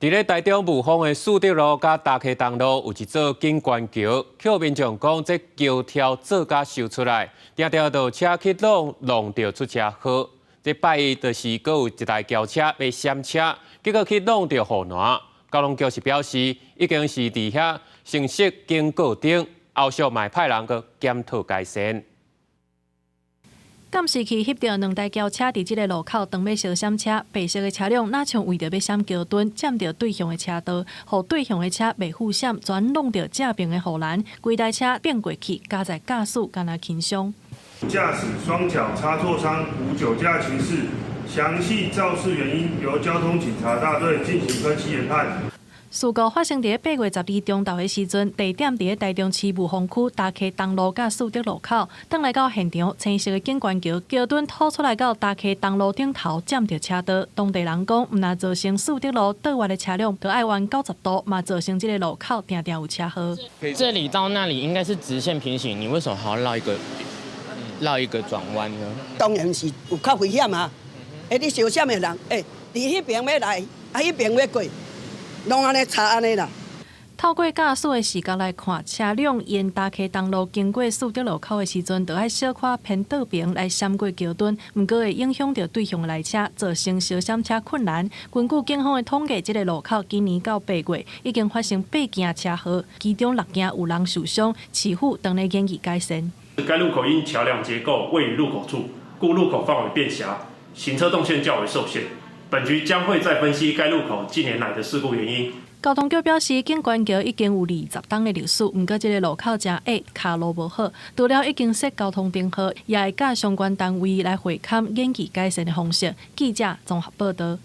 伫咧台中雾峰的树德路甲大溪东路有一座景观桥，据民众讲，这桥条做甲修出来，定定就车去弄着出车祸。这摆就是阁有一台轿车要闪车，结果去弄着雨烂。交通局是表示，已经是伫遐诚实经过顶，后续卖派人去检讨改善。监视器翕到两台轿车伫即个路口当要相闪车，白色的车辆哪像为着要闪桥墩，占着对向的车道，互对向的车袂副闪，全弄着正边的护栏，规台车变过去，加在驾驶敢若轻伤。驾驶双脚擦挫伤，无酒驾骑士，详细肇事原因由交通警察大队进行分析研判。事故发生伫8月12中昼的时阵，地点伫台中市雾峰区大溪东路甲树德路口。等来到现场，青色的景观桥桥墩拖出来到大溪东路顶头，占着车道。当地人讲，毋若造成树德路倒弯的车辆，就要弯90度，嘛造成这个路口定定有车祸。这里到那里应该是直线平行，你为什么还要绕一个转弯呢？当然是有较危险啊！你小闪的人，伫迄边要来，迄边要过。拢安尼查安尼啦。透过驾驶的视角来看，车辆沿大溪东路经过树德路口的时阵，就要小可偏倒边来闪过桥墩，毋过会影响到对向的来车，造成小闪车困难。根据警方的统计，这个路口今年到8月已经发生8件车祸，其中6件有人受伤，市府当咧建议改善。该路口因桥梁结构位于路口处，故路口范围变狭，行车动线较为受限。本局将会再分析该路口近年来的事故原因。交通局表示，景观桥已经有20档的历史，毋过这个路口正矮，卡路无好，除了已经设交通灯号，也会甲相关单位来会勘演技改善的方式。记者综合报道。